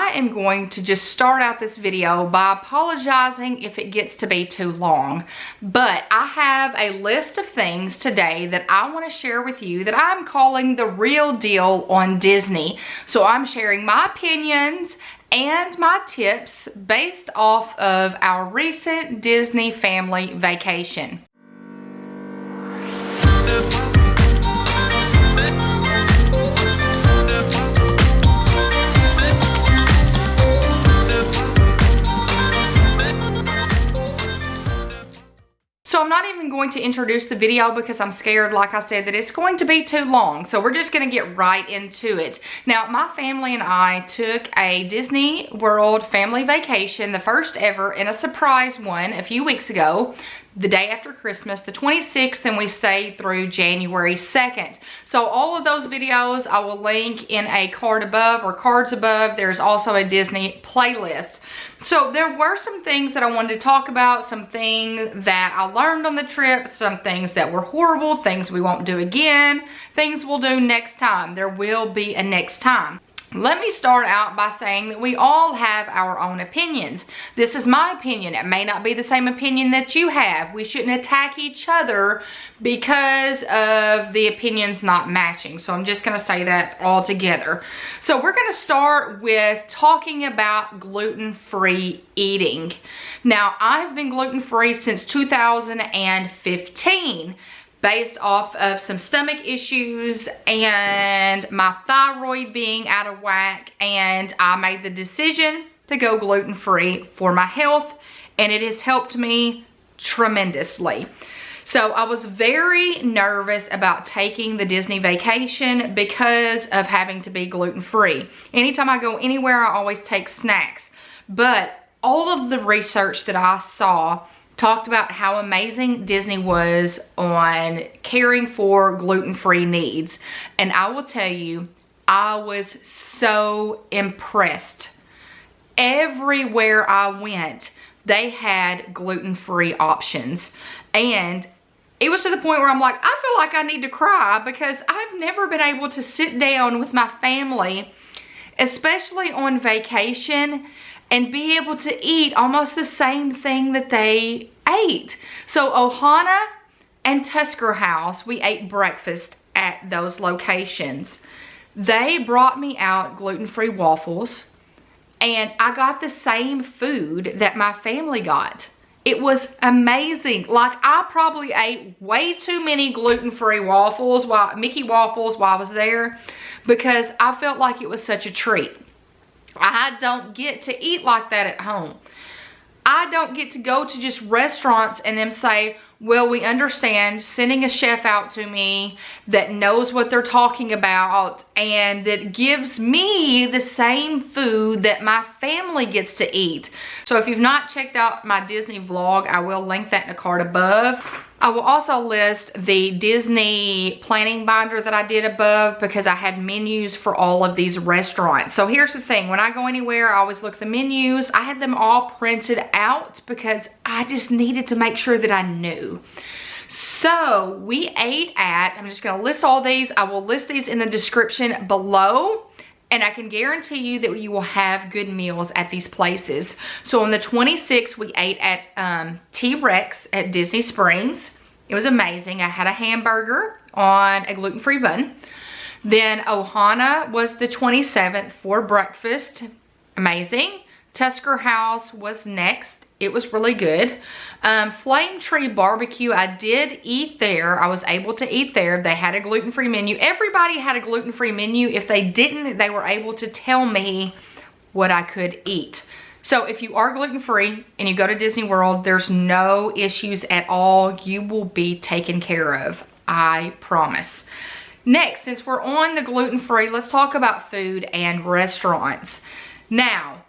I am going to just start out this video by apologizing if it gets to be too long. But I have a list of things today that I want to share with you that I'm calling the real deal on Disney. So I'm sharing my opinions and my tips based off of our recent Disney family vacation. So I'm not even going to introduce the video because I'm scared, like I said, that it's going to be too long. So we're just going to get right into it. Now, my family and I took a Disney World family vacation, the first ever, and a surprise one a few weeks ago, the day after Christmas, the 26th, and we stayed through January 2nd. So all of those videos I will link in a card above or cards above. There's also a Disney playlist. So there were some things that I wanted to talk about, some things that I learned on the trip, some things that were horrible, things we won't do again, things we'll do next time. There will be a next time. Let me start out by saying that we all have our own opinions. This is my opinion. It may not be the same opinion that you have. We shouldn't attack each other because of the opinions not matching. So I'm just going to say that all together. So we're going to start with talking about gluten-free eating. Now, I've been gluten-free since 2015. Based off of some stomach issues and my thyroid being out of whack, and I made the decision to go gluten-free for my health, and it has helped me tremendously. So I was very nervous about taking the Disney vacation because of having to be gluten-free. Anytime I go anywhere, I always take snacks, but all of the research that I saw talked about how amazing Disney was on caring for gluten-free needs. And I will tell you, I was so impressed. Everywhere I went, they had gluten-free options. And it was to the point where I'm like, I feel like I need to cry because I've never been able to sit down with my family, especially on vacation, and be able to eat almost the same thing that they ate. So Ohana and Tusker House, we ate breakfast at those locations. They brought me out gluten-free waffles, and I got the same food that my family got. It was amazing. Like, I probably ate way too many gluten-free waffles, Mickey waffles, while I was there, because I felt like it was such a treat. I don't get to eat like that at home. I don't get to go to just restaurants and them say, well, we understand, sending a chef out to me that knows what they're talking about and that gives me the same food that my family gets to eat. So if you've not checked out my Disney vlog, I will link that in the card above. I will also list the Disney planning binder that I did above because I had menus for all of these restaurants. So here's the thing, when I go anywhere, I always look at the menus. I had them all printed out because I just needed to make sure that I knew. So we ate at, I'm just gonna list all these. I will list these in the description below. And I can guarantee you that you will have good meals at these places. So on the 26th, we ate at T-Rex at Disney Springs. It was amazing. I had a hamburger on a gluten-free bun. Then Ohana was the 27th for breakfast. Amazing. Tusker House was next. It was really good. Flame Tree Barbecue, I did eat there. I was able to eat there. They had a gluten-free menu. Everybody had a gluten-free menu. If they didn't, they were able to tell me what I could eat. So if you are gluten-free and you go to Disney World, there's no issues at all. You will be taken care of. I promise. Next, since we're on the gluten-free, let's talk about food and restaurants. Now,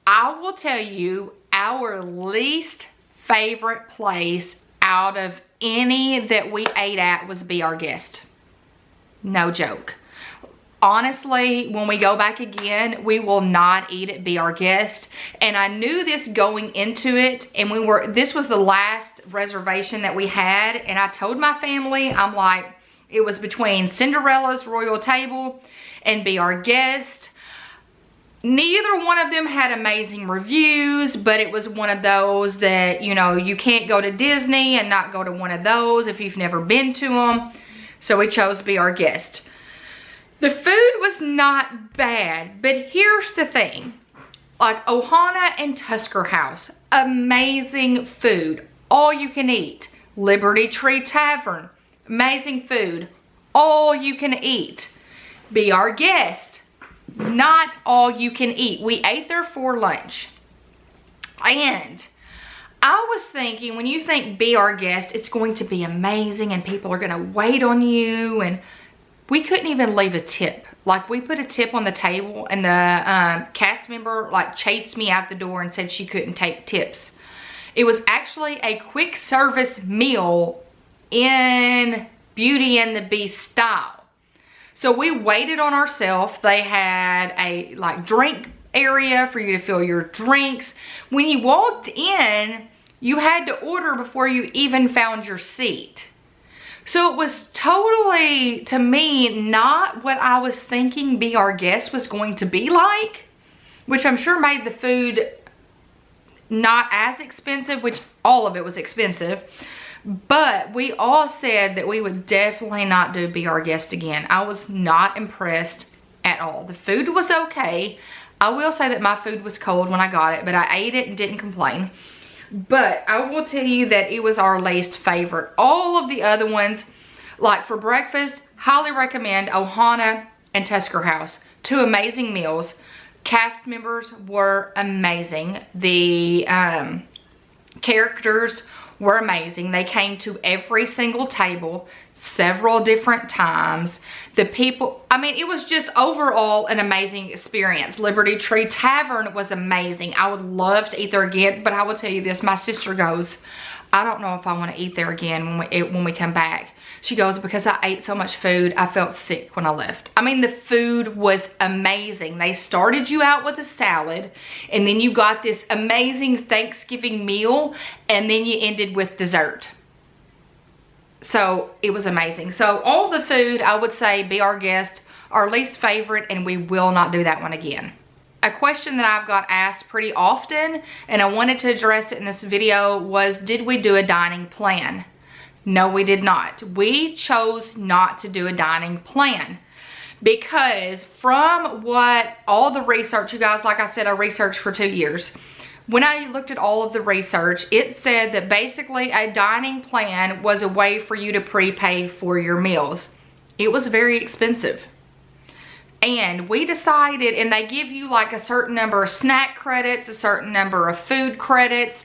I will tell you, our least favorite place out of any that we ate at was Be Our Guest. No joke. Honestly, when we go back again, we will not eat at Be Our Guest. And I knew this going into it, and this was the last reservation that we had, and I told my family, I'm like, it was between Cinderella's Royal Table and Be Our Guest. Neither one of them had amazing reviews, but it was one of those that, you know, you can't go to Disney and not go to one of those if you've never been to them. So we chose to be our guest. The food was not bad, but here's the thing. Like Ohana and Tusker House, amazing food, all you can eat. Liberty Tree Tavern, amazing food, all you can eat. Be our guest, not all you can eat. We ate there for lunch. And I was thinking, when you think be our guest, it's going to be amazing and people are gonna wait on you, and we couldn't even leave a tip. Like, we put a tip on the table and the cast member like chased me out the door and said she couldn't take tips. It was actually a quick service meal in Beauty and the Beast style. So we waited on ourselves. They had a like drink area for you to fill your drinks. When you walked in, you had to order before you even found your seat. So it was totally, to me, not what I was thinking Be Our Guest was going to be like, which I'm sure made the food not as expensive, which all of it was expensive. But we all said that we would definitely not do Be Our Guest again. I was not impressed at all. The food was okay. I will say that my food was cold when I got it, but I ate it and didn't complain. But I will tell you that it was our least favorite. All of the other ones, like for breakfast, highly recommend Ohana and Tusker House. Two amazing meals. Cast members were amazing. The characters were amazing. They came to every single table several different times. The people, I mean, it was just overall an amazing experience. Liberty Tree Tavern was amazing. I would love to eat there again, but I will tell you this, my sister goes, I don't know if I want to eat there again when we come back. She goes, because I ate so much food, I felt sick when I left. I mean, the food was amazing. They started you out with a salad, and then you got this amazing Thanksgiving meal, and then you ended with dessert. So it was amazing. So all the food, I would say, Be Our Guest, our least favorite, and we will not do that one again. A question that I've got asked pretty often, and I wanted to address it in this video, was did we do a dining plan? No, we did not. We chose not to do a dining plan because from what all the research, you guys, like I said, I researched for 2 years. When I looked at all of the research, it said that basically a dining plan was a way for you to prepay for your meals. It was very expensive. And we decided, and they give you like a certain number of snack credits, a certain number of food credits,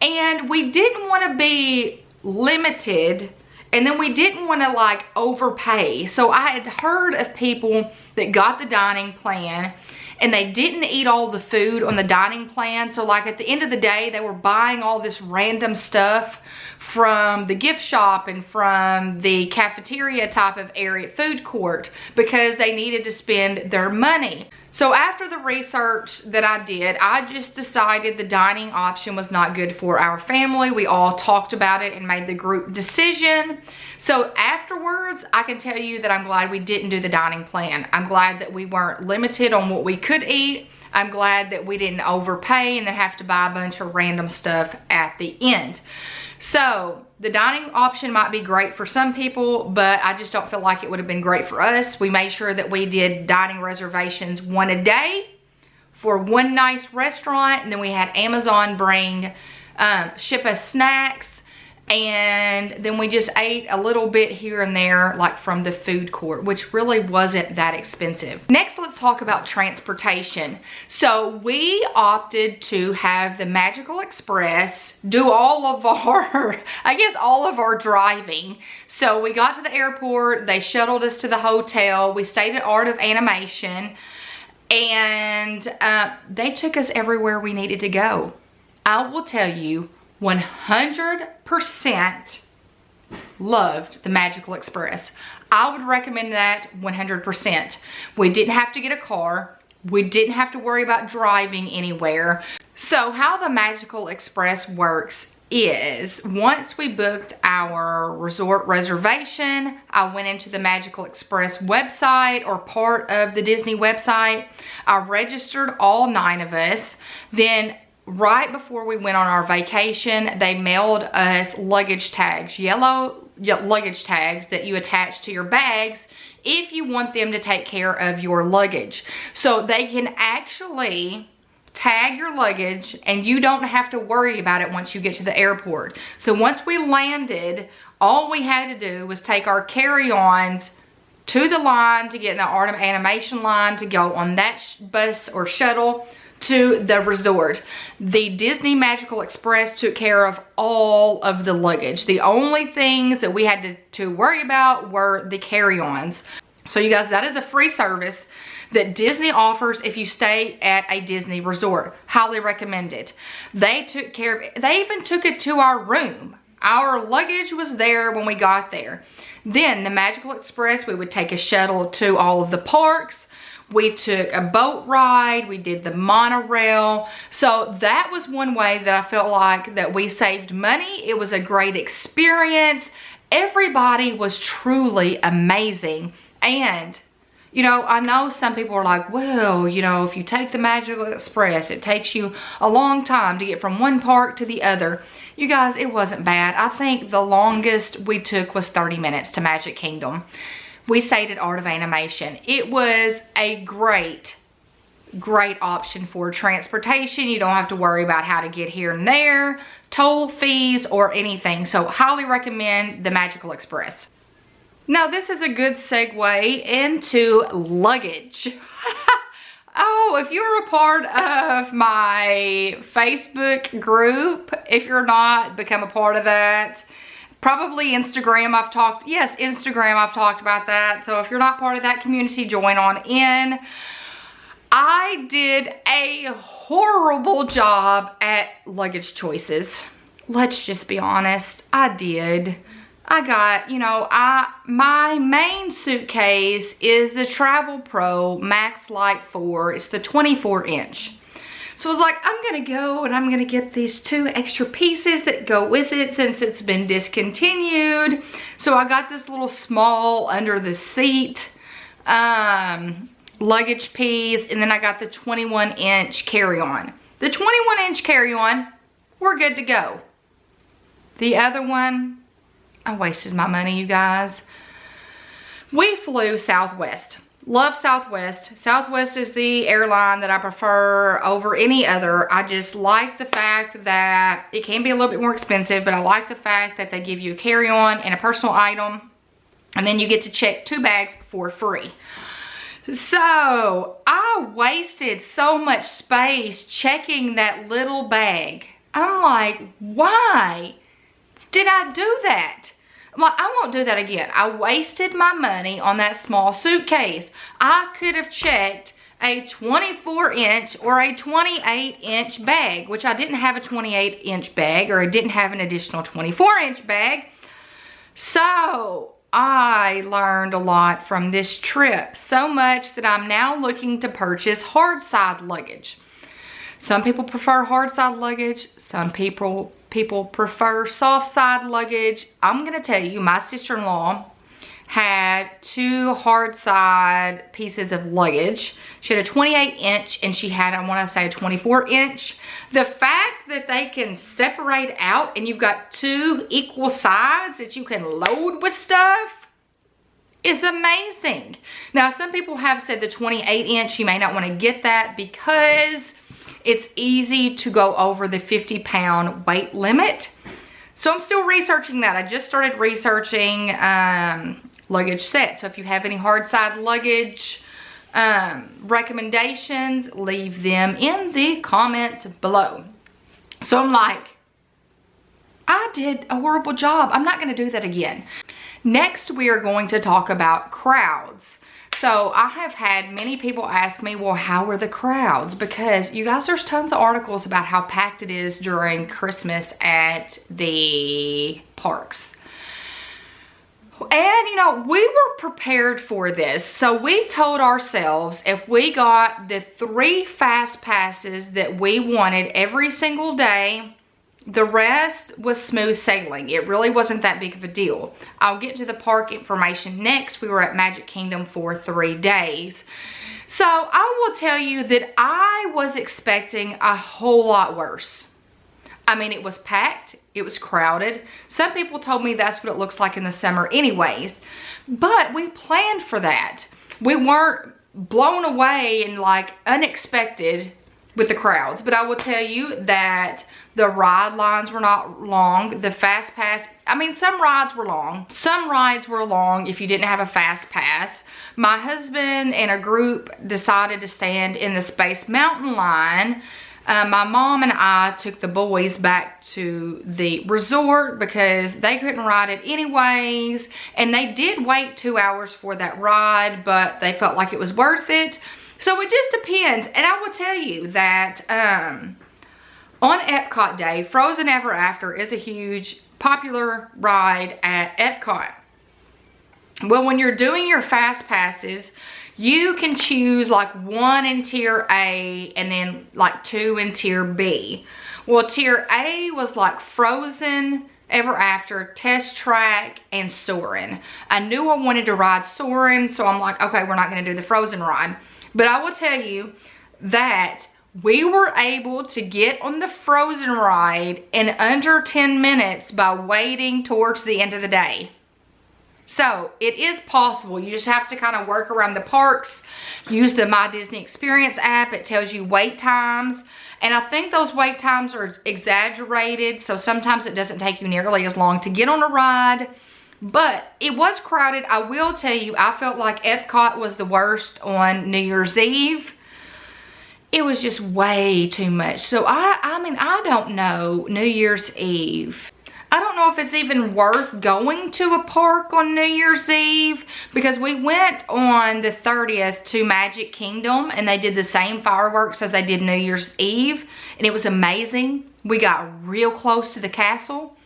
and we didn't want to be limited, and then we didn't want to like overpay. So I had heard of people that got the dining plan and they didn't eat all the food on the dining plan. So like at the end of the day, they were buying all this random stuff from the gift shop and from the cafeteria type of area, food court, because they needed to spend their money. So after the research that I did, I just decided the dining option was not good for our family. We all talked about it and made the group decision. So afterwards, I can tell you that I'm glad we didn't do the dining plan. I'm glad that we weren't limited on what we could eat. I'm glad that we didn't overpay and then have to buy a bunch of random stuff at the end. So the dining option might be great for some people, but I just don't feel like it would have been great for us. We made sure that we did dining reservations one a day for one nice restaurant, and then we had Amazon ship us snacks, and then we just ate a little bit here and there, like from the food court, which really wasn't that expensive. Next, let's talk about transportation. So we opted to have the Magical Express do all of our, I guess all of our driving. So we got to the airport, they shuttled us to the hotel, we stayed at Art of Animation, and they took us everywhere we needed to go. I will tell you, 100% loved the Magical Express. I would recommend that 100%. We didn't have to get a car. We didn't have to worry about driving anywhere. So how the Magical Express works is once we booked our resort reservation, I went into the Magical Express website, or part of the Disney website. I registered all 9 of us. Then right before we went on our vacation, they mailed us luggage tags, yellow luggage tags that you attach to your bags if you want them to take care of your luggage. So they can actually tag your luggage and you don't have to worry about it once you get to the airport. So once we landed, all we had to do was take our carry-ons to the line to get in the Art of Animation line to go on that bus or shuttle to the resort. The Disney Magical Express took care of all of the luggage. The only things that we had to worry about were the carry-ons. So you guys, that is a free service that Disney offers if you stay at a Disney resort. Highly recommend it. They took care of it. They even took it to our room. Our luggage was there when we got there. Then the Magical Express, we would take a shuttle to all of the parks. We took a boat ride. We did the monorail. So that was one way that I felt like that we saved money. It was a great experience. Everybody was truly amazing. And, you know, I know some people are like, well, you know, if you take the Magical Express, it takes you a long time to get from one park to the other. You guys, it wasn't bad. I think the longest we took was 30 minutes to Magic Kingdom. We stayed at Art of Animation. It was a great option for transportation. You don't have to worry about how to get here and there, toll fees, or anything. So highly recommend the Magical Express. Now this is a good segue into luggage. Oh, if you're a part of my Facebook group, if you're not, become a part of that. Probably Instagram, Instagram, I've talked about that. So if you're not part of that community, join on in. I did a horrible job at luggage choices. Let's just be honest, I did. I got, you know, my main suitcase is the Travel Pro Max Light 4. It's the 24-inch. So I was like, I'm gonna go and I'm gonna get these 2 extra pieces that go with it since it's been discontinued. So I got this little small under the seat luggage piece, and then I got the 21-inch carry-on. The 21-inch carry-on, we're good to go. The other one, I wasted my money, you guys. We flew Southwest. Love Southwest. Southwest is the airline that I prefer over any other. I just like the fact that it can be a little bit more expensive, but I like the fact that they give you a carry-on and a personal item, and then you get to check 2 bags for free. So I wasted so much space checking that little bag. I'm like, why did I do that? I'm like, I won't do that again. I wasted my money on that small suitcase. I could have checked a 24-inch or a 28-inch bag, which I didn't have a 28-inch bag, or I didn't have an additional 24-inch bag. So I learned a lot from this trip, so much that I'm now looking to purchase hard side luggage. Some people prefer hard side luggage. Some people prefer soft side luggage. I'm gonna tell you, my sister-in-law had 2 hard side pieces of luggage. She had a 28-inch and she had, I wanna say, a 24-inch. The fact that they can separate out and you've got 2 equal sides that you can load with stuff is amazing. Now, some people have said the 28-inch, you may not wanna get that because it's easy to go over the 50-pound weight limit. So I'm still researching that. I just started researching luggage sets. So if you have any hard side luggage recommendations, leave them in the comments below. So I'm like, I did a horrible job. I'm not gonna do that again. Next, we are going to talk about crowds. So I have had many people ask me, well, how are the crowds? Because you guys, there's tons of articles about how packed it is during Christmas at the parks. And you know, we were prepared for this. So we told ourselves if we got the 3 fast passes that we wanted every single day, The rest was smooth sailing. It really wasn't that big of a deal. I'll get to the park information next. We were at Magic Kingdom for 3 days. So I will tell you that I was expecting a whole lot worse. I mean, it was packed. It was crowded. Some people told me that's what it looks like in the summer anyways. But we planned for that. We weren't blown away and like unexpected with the crowds. But I will tell you that the ride lines were not long. The fast pass, I mean, some rides were long. Some rides were long if you didn't have a fast pass. My husband and a group decided to stand in the Space Mountain line. My mom and I took the boys back to the resort because they couldn't ride it anyways. And they did wait 2 hours for that ride, but they felt like it was worth it. So it just depends. And I will tell you that on Epcot Day, Frozen Ever After is a huge popular ride at Epcot. Well, when you're doing your fast passes, you can choose like 1 in tier A and then like 2 in tier B. Well, tier A was like Frozen Ever After, Test Track, and Soarin'. I knew I wanted to ride Soarin', so I'm like, okay, we're not going to do the Frozen ride. But I will tell you that we were able to get on the Frozen ride in under 10 minutes by waiting towards the end of the day. So it is possible. You just have to kind of work around the parks. Use the My Disney Experience app. It tells you wait times. And I think those wait times are exaggerated. So sometimes it doesn't take you nearly as long to get on a ride. But it was crowded. I will tell you, I felt like Epcot was the worst on New Year's Eve. It was just way too much. So I mean, I don't know New Year's Eve. I don't know if it's even worth going to a park on New Year's Eve because we went on the 30th to Magic Kingdom and they did the same fireworks as they did New Year's Eve and it was amazing. We got real close to the castle.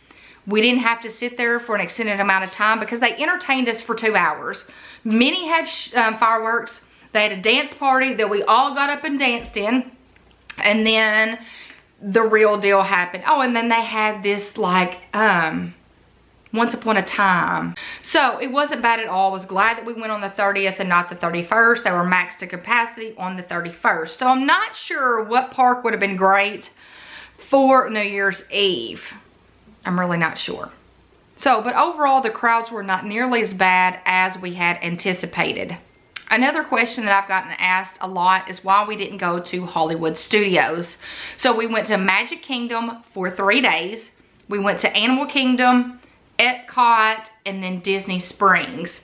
We didn't have to sit there for an extended amount of time because they entertained us for 2 hours. Many had fireworks. They had a dance party that we all got up and danced in. And then the real deal happened. Oh, and then they had this like, Once Upon a Time. So it wasn't bad at all. I was glad that we went on the 30th and not the 31st. They were maxed to capacity on the 31st. So I'm not sure what park would have been great for New Year's Eve. I'm really not sure. So, but overall the crowds were not nearly as bad as we had anticipated. Another question that I've gotten asked a lot is why we didn't go to Hollywood Studios. So we went to Magic Kingdom for 3 days. We went to Animal Kingdom, Epcot, and then Disney Springs.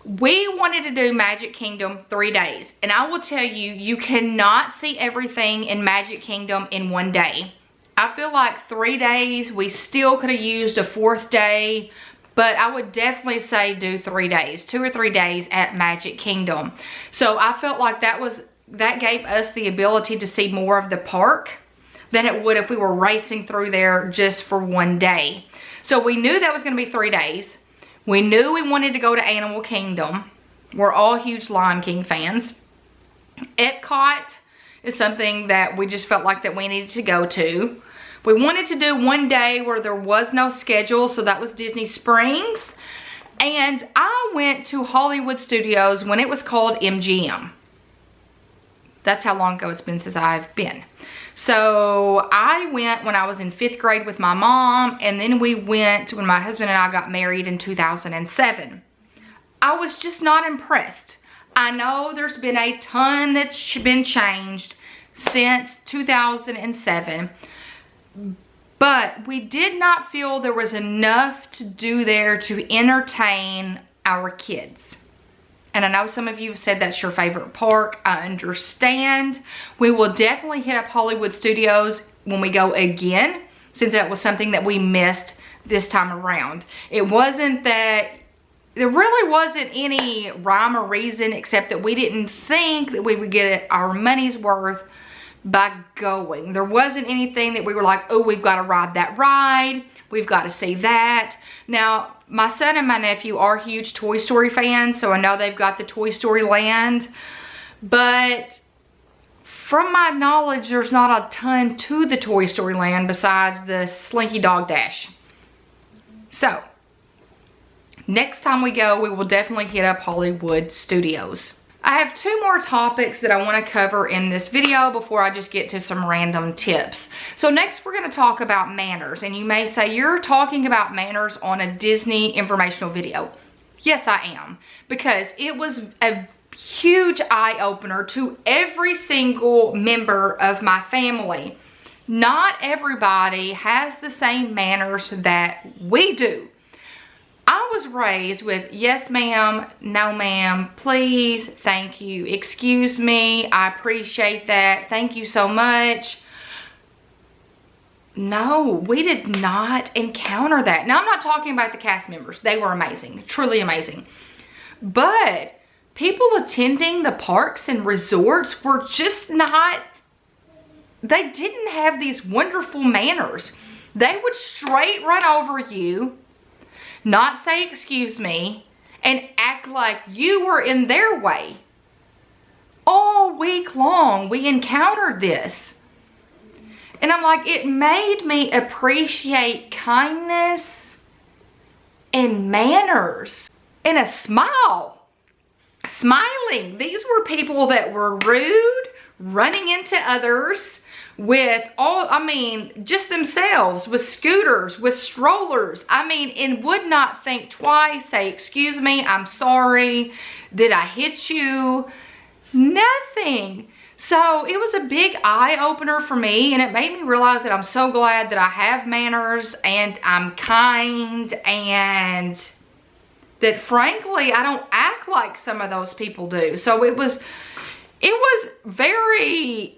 We wanted to do Magic Kingdom 3 days. And I will tell you, you cannot see everything in Magic Kingdom in 1 day. I feel like 3 days, we still could have used a 4th day. But I would definitely say do 3 days, 2 or 3 days at Magic Kingdom. So I felt like that gave us the ability to see more of the park than it would if we were racing through there just for 1 day. So we knew that was going to be 3 days. We knew we wanted to go to Animal Kingdom. We're all huge Lion King fans. Epcot is something that we just felt like that we needed to go to. We wanted to do 1 day where there was no schedule, so that was Disney Springs. And I went to Hollywood Studios when it was called MGM. That's how long ago it's been since I've been. So I went when I was in 5th grade with my mom, and then we went when my husband and I got married in 2007. I was just not impressed. I know there's been a ton that's been changed since 2007. But we did not feel there was enough to do there to entertain our kids. And I know some of you have said that's your favorite park. I understand. We will definitely hit up Hollywood Studios when we go again, since that was something that we missed this time around. It wasn't that, there really wasn't any rhyme or reason except that we didn't think that we would get our money's worth by going. There wasn't anything that we were like, oh, we've got to ride that ride. We've got to see that. Now, my son and my nephew are huge Toy Story fans, so I know they've got the Toy Story Land. But from my knowledge, there's not a ton to the Toy Story Land besides the Slinky Dog Dash. So, next time we go, we will definitely hit up Hollywood Studios. I have 2 more topics that I want to cover in this video before I just get to some random tips. So next we're going to talk about manners. And you may say, you're talking about manners on a Disney informational video. Yes, I am. Because it was a huge eye-opener to every single member of my family. Not everybody has the same manners that we do. I was raised with yes ma'am, no ma'am, please, thank you, excuse me, I appreciate that, thank you so much. No, we did not encounter that. Now I'm not talking about the cast members. They were amazing, truly amazing. But people attending the parks and resorts were just not, they didn't have these wonderful manners. They would straight run over you, not say excuse me, and act like you were in their way. All week long, we encountered this. And I'm like, it made me appreciate kindness and manners and a smile. Smiling. These were people that were rude, running into others, with all, I mean, just themselves, with scooters, with strollers. I mean, and would not think twice, say, excuse me, I'm sorry, did I hit you? Nothing. So it was a big eye-opener for me, and it made me realize that I'm so glad that I have manners, and I'm kind, and that frankly, I don't act like some of those people do. So it was very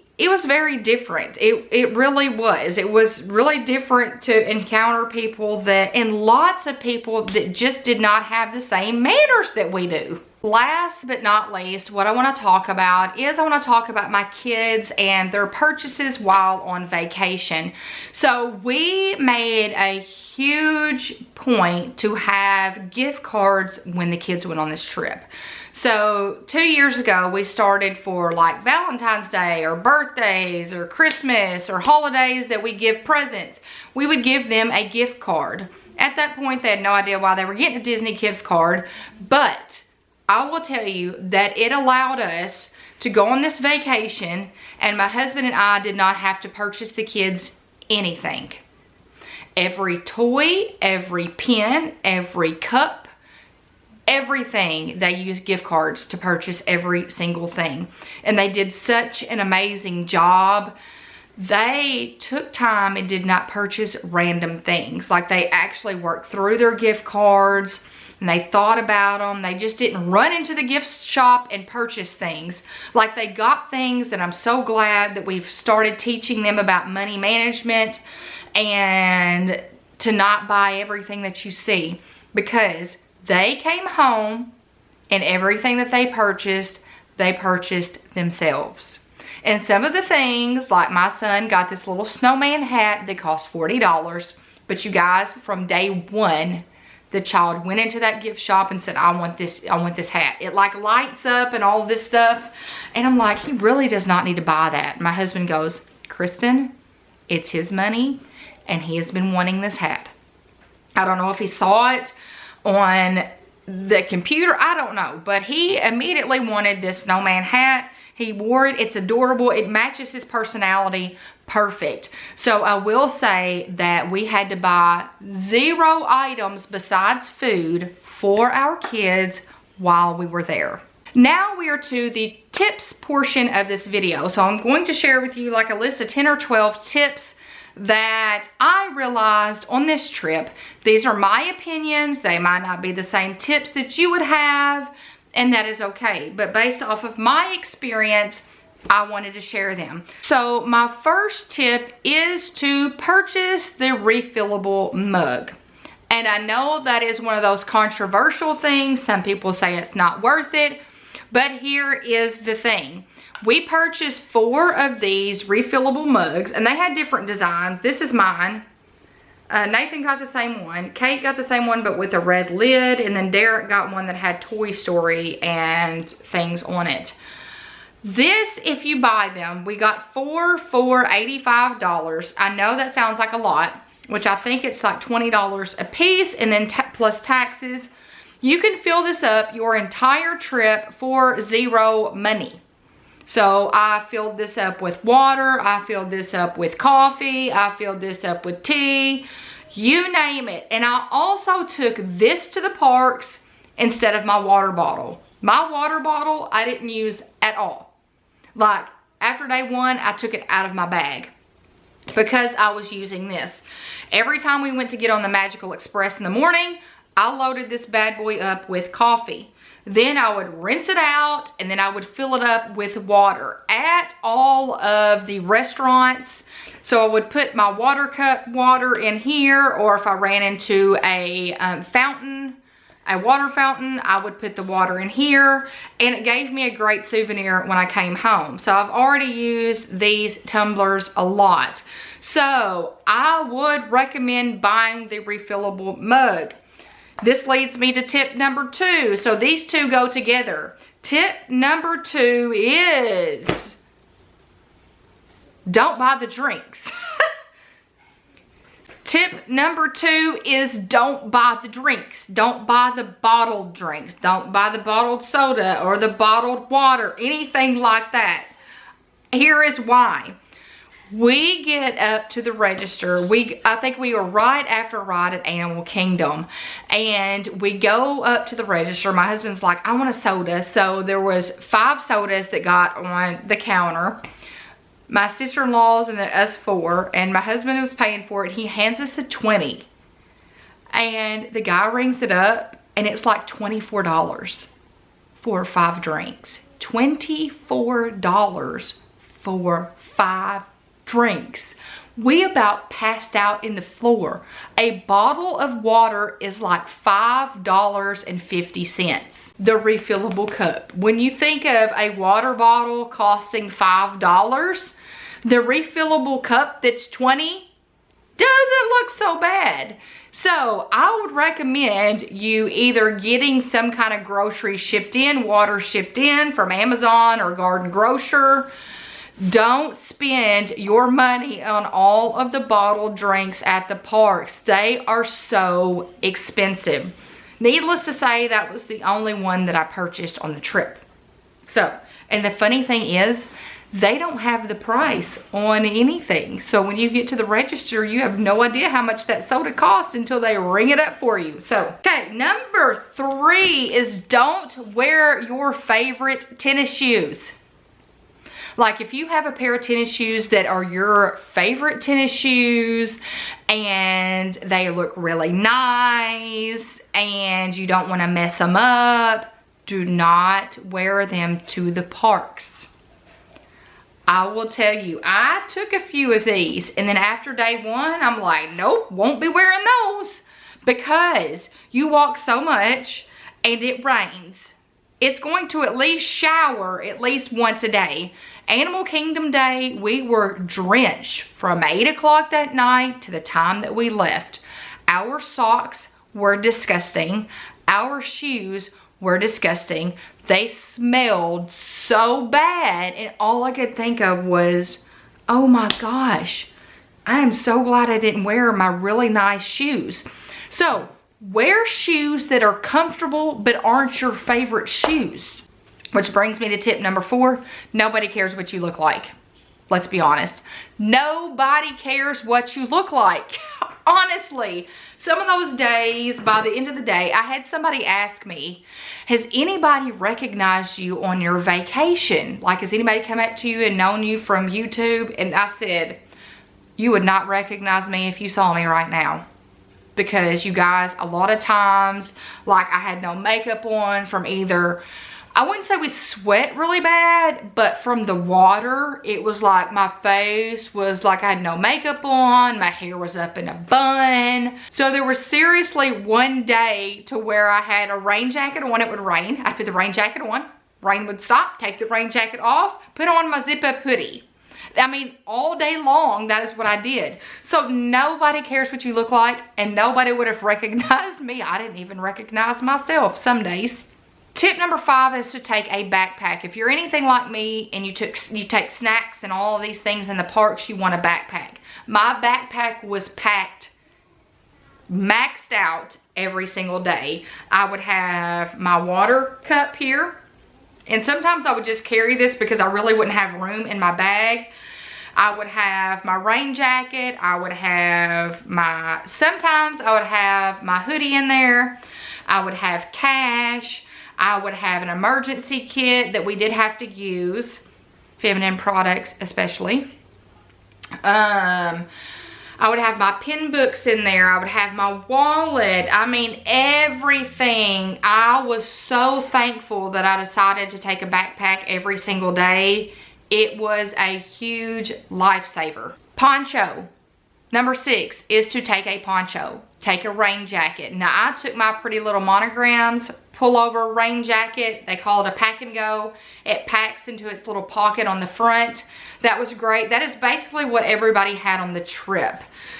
different. It really was. It was really different to encounter people that, and lots of people that just did not have the same manners that we do. Last but not least, what I want to talk about is I want to talk about my kids and their purchases while on vacation. So we made a huge point to have gift cards when the kids went on this trip. So 2 years ago, we started for like Valentine's Day or birthdays or Christmas or holidays that we give presents. We would give them a gift card. At that point, they had no idea why they were getting a Disney gift card, but I will tell you that it allowed us to go on this vacation, and my husband and I did not have to purchase the kids anything. Every toy, every pen, every cup, everything, they used gift cards to purchase every single thing. And they did such an amazing job. They took time and did not purchase random things. Like, they actually worked through their gift cards and they thought about them. They just didn't run into the gift shop and purchase things. Like, they got things, and I'm so glad that we've started teaching them about money management and to not buy everything that you see, because they came home and everything that they purchased themselves. And some of the things, like my son got this little snowman hat that cost $40, but you guys, from day one, the child went into that gift shop and said, I want this hat. It like lights up and all this stuff. And I'm like, he really does not need to buy that. My husband goes, Kristen, it's his money and he has been wanting this hat. I don't know if he saw it on the computer, I don't know, but he immediately wanted this snowman hat. He wore it, it's adorable, it matches his personality perfect. So I will say that we had to buy 0 items besides food for our kids while we were there. Now we are to the tips portion of this video. So I'm going to share with you like a list of 10 or 12 tips that I realized on this trip. These are my opinions. They might not be the same tips that you would have, and that is okay. But based off of my experience, I wanted to share them. So my first tip is to purchase the refillable mug. And I know that is one of those controversial things. Some people say it's not worth it, but here is the thing. We purchased 4 of these refillable mugs, and they had different designs. This is mine. Nathan got the same one. Kate got the same one, but with a red lid. And then Derek got one that had Toy Story and things on it. This, if you buy them, we got 4 for $85. I know that sounds like a lot, which I think it's like $20 a piece, and then plus taxes. You can fill this up your entire trip for zero money. So I filled this up with water, I filled this up with coffee, I filled this up with tea, you name it. And I also took this to the parks instead of my water bottle. My water bottle I didn't use at all. Like after day one, I took it out of my bag because I was using this. Every time we went to get on the Magical Express in the morning, I loaded this bad boy up with coffee. Then I would rinse it out, and then I would fill it up with water at all of the restaurants. So I would put my water cup water in here, or if I ran into a fountain, a water fountain, I would put the water in here, and it gave me a great souvenir when I came home. So I've already used these tumblers a lot. So I would recommend buying the refillable mug. This leads me to tip number 2. So these two go together. Tip number 2 is don't buy the drinks. Tip number 2 is don't buy the drinks. Don't buy the bottled drinks. Don't buy the bottled soda or the bottled water, anything like that. Here is why. We get up to the register. I think we were right after a ride at Animal Kingdom, and we go up to the register. My husband's like, I want a soda. So there was 5 sodas that got on the counter. My sister-in-law's and then us 4, and my husband was paying for it. He hands us a 20, and the guy rings it up, and it's like $24 for 5 drinks. $24 for 5 drinks. We about passed out in the floor. A bottle of water is like $5.50. The refillable cup. When you think of a water bottle costing $5, the refillable cup that's $20 doesn't look so bad. So I would recommend you either getting some kind of grocery shipped in, water shipped in from Amazon or Garden Grocer. Don't spend your money on all of the bottled drinks at the parks. They are so expensive. Needless to say, that was the only one that I purchased on the trip. So, and the funny thing is, they don't have the price on anything. So when you get to the register, you have no idea how much that soda costs until they ring it up for you. So, okay, number 3 is don't wear your favorite tennis shoes. Like if you have a pair of tennis shoes that are your favorite tennis shoes and they look really nice and you don't want to mess them up, do not wear them to the parks. I will tell you, I took a few of these, and then after day 1, I'm like, nope, won't be wearing those, because you walk so much and it rains. It's going to at least shower at least once a day. Animal Kingdom Day, we were drenched from 8 o'clock that night to the time that we left. Our socks were disgusting. Our shoes were disgusting. They smelled so bad, and all I could think of was, oh my gosh, I am so glad I didn't wear my really nice shoes. So wear shoes that are comfortable but aren't your favorite shoes. Which brings me to tip number 4. Nobody cares what you look like. Let's be honest. Nobody cares what you look like. Honestly, some of those days, by the end of the day, I had somebody ask me, has anybody recognized you on your vacation? Like, has anybody come up to you and known you from YouTube? And I said, you would not recognize me if you saw me right now. Because you guys, a lot of times, like I had no makeup on from either, I wouldn't say we sweat really bad, but from the water, it was like my face was like I had no makeup on, my hair was up in a bun. So there was seriously one day to where I had a rain jacket on, it would rain. I put the rain jacket on, rain would stop, take the rain jacket off, put on my zip up hoodie. I mean, all day long, that is what I did. So nobody cares what you look like, and nobody would have recognized me. I didn't even recognize myself some days. Tip number 5 is to take a backpack. If you're anything like me and you take snacks and all of these things in the parks, you want a backpack. My backpack was packed, maxed out every single day. I would have my water cup here, and sometimes I would just carry this because I really wouldn't have room in my bag. I would have my rain jacket. I would have sometimes I would have my hoodie in there. I would have cash. I would have an emergency kit that we did have to use, feminine products especially. I would have my pen books in there. I would have my wallet. I mean, everything. I was so thankful that I decided to take a backpack every single day. It was a huge lifesaver. Poncho. Number 6 is to take a poncho. Take a rain jacket. Now, I took my Pretty Little Monograms pullover rain jacket. They call it a pack and go. It packs into its little pocket on the front. That was great. That is basically what everybody had on the trip.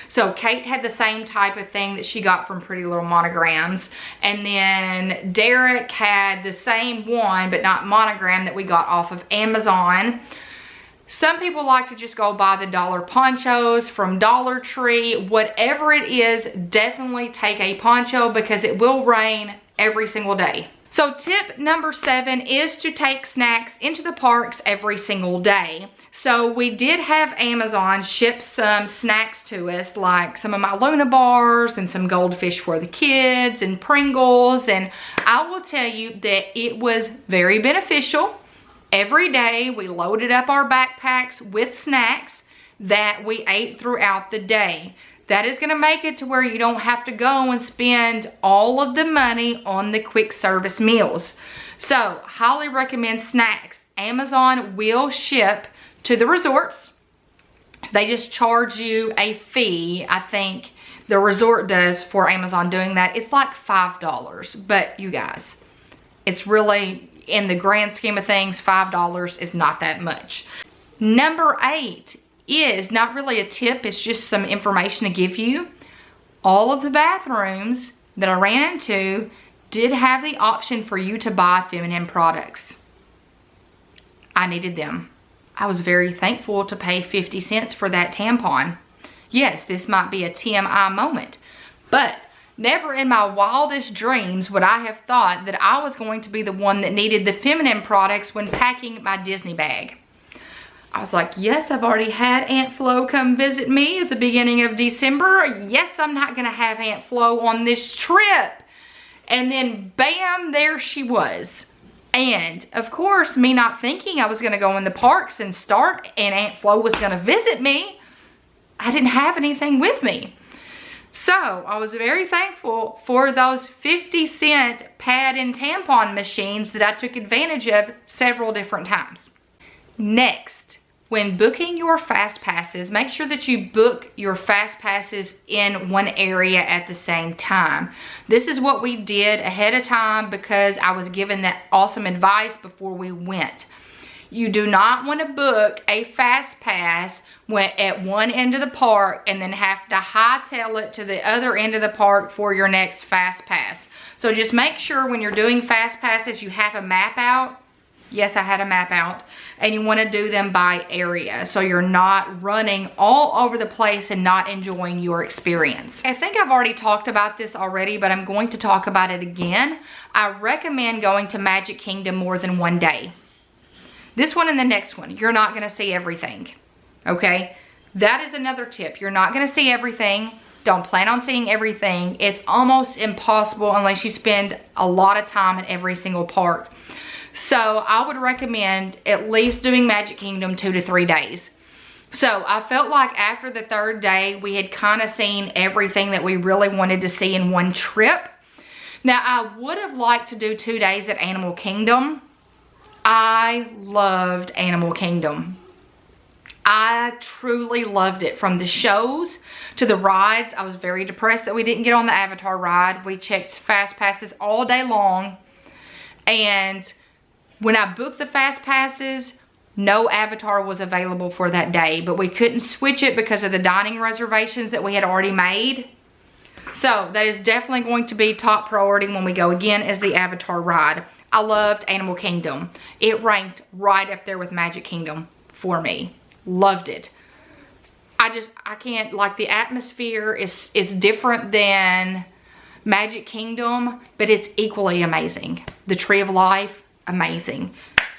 So Kate had the same type of thing that she got from Pretty Little Monograms. And then Derek had the same one, but not monogram, that we got off of Amazon. Some people like to just go buy the dollar ponchos from Dollar Tree. Whatever it is, definitely take a poncho because it will rain every single day. So tip number 7 is to take snacks into the parks every single day. So we did have Amazon ship some snacks to us, like some of my Luna bars and some goldfish for the kids and Pringles. And I will tell you that it was very beneficial. Every day we loaded up our backpacks with snacks that we ate throughout the day. That is going to make it to where you don't have to go and spend all of the money on the quick service meals. So, highly recommend snacks. Amazon will ship to the resorts. They just charge you a fee. I think the resort does for Amazon doing that. It's like $5. But you guys, it's really, in the grand scheme of things, $5 is not that much. Number 8 is not really a tip, it's just some information to give you. All of the bathrooms that I ran into did have the option for you to buy feminine products. I needed them. I was very thankful to pay 50 cents for that tampon. Yes, this might be a TMI moment, but never in my wildest dreams would I have thought that I was going to be the one that needed the feminine products when packing my Disney bag. I was like, yes, I've already had Aunt Flo come visit me at the beginning of December. Yes, I'm not going to have Aunt Flo on this trip. And then, bam, there she was. And, of course, me not thinking I was going to go in the parks and start and Aunt Flo was going to visit me, I didn't have anything with me. So, I was very thankful for those 50-cent pad and tampon machines that I took advantage of several different times. Next, when booking your fast passes, make sure that you book your fast passes in one area at the same time. This is what we did ahead of time because I was given that awesome advice before we went. You do not want to book a fast pass at one end of the park and then have to hightail it to the other end of the park for your next fast pass. So just make sure when you're doing fast passes you have a map out. Yes, I had a map out. And you want to do them by area so you're not running all over the place and not enjoying your experience. I think I've already talked about this already, but I'm going to talk about it again. I recommend going to Magic Kingdom more than one day. This one and the next one, you're not going to see everything. Okay? That is another tip. You're not going to see everything. Don't plan on seeing everything. It's almost impossible unless you spend a lot of time at every single park. So I would recommend at least doing Magic Kingdom 2 to 3 days. So I felt like after the 3rd day, we had kind of seen everything that we really wanted to see in one trip. Now, I would have liked to do 2 days at Animal Kingdom. I loved Animal Kingdom. I truly loved it. From the shows to the rides. I was very depressed that we didn't get on the Avatar ride. We checked fast passes all day long. And when I booked the fast passes, no Avatar was available for that day, but we couldn't switch it because of the dining reservations that we had already made. So that is definitely going to be top priority when we go again, is the Avatar ride. I loved Animal Kingdom. It ranked right up there with Magic Kingdom for me. Loved it. I can't, like, the atmosphere is different than Magic Kingdom, but it's equally amazing. The Tree of Life, amazing.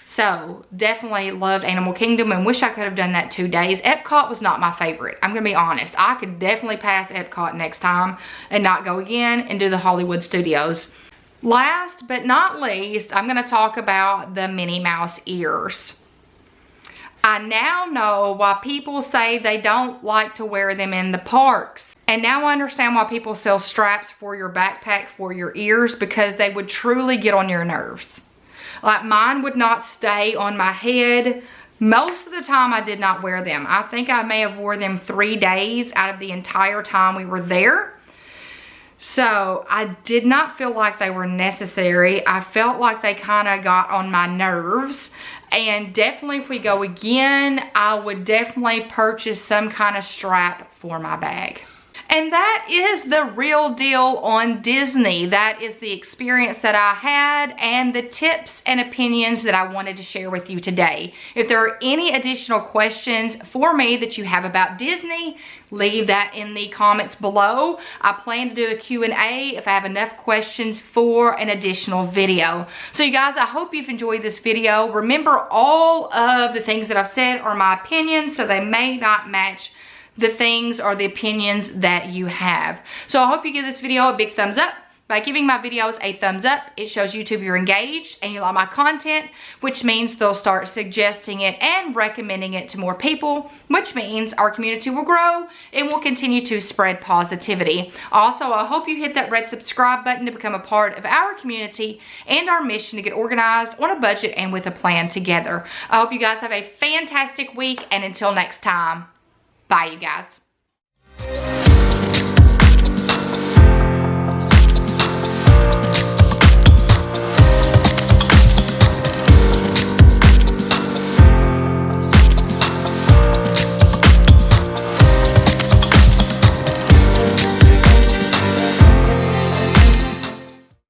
So definitely loved Animal Kingdom and wish I could have done that 2 days. Epcot was not my favorite. I'm gonna be honest. I could definitely pass Epcot next time and not go again and do the Hollywood Studios. Last but not least, I'm gonna talk about the Minnie Mouse ears. I now know why people say they don't like to wear them in the parks. And now I understand why people sell straps for your backpack for your ears, because they would truly get on your nerves. Like, mine would not stay on my head. Most of the time I did not wear them. I think I may have wore them 3 days out of the entire time we were there. So I did not feel like they were necessary. I felt like they kind of got on my nerves. And definitely if we go again, I would definitely purchase some kind of strap for my bag. And that is the real deal on Disney. That is the experience that I had and the tips and opinions that I wanted to share with you today. If there are any additional questions for me that you have about Disney, leave that in the comments below. I plan to do a Q&A if I have enough questions for an additional video. So you guys, I hope you've enjoyed this video. Remember, all of the things that I've said are my opinions, so they may not match the things or the opinions that you have. So I hope you give this video a big thumbs up. By giving my videos a thumbs up, it shows YouTube you're engaged and you like my content, which means they'll start suggesting it and recommending it to more people, which means our community will grow and will continue to spread positivity. Also, I hope you hit that red subscribe button to become a part of our community and our mission to get organized on a budget and with a plan together. I hope you guys have a fantastic week, and until next time, bye, you guys.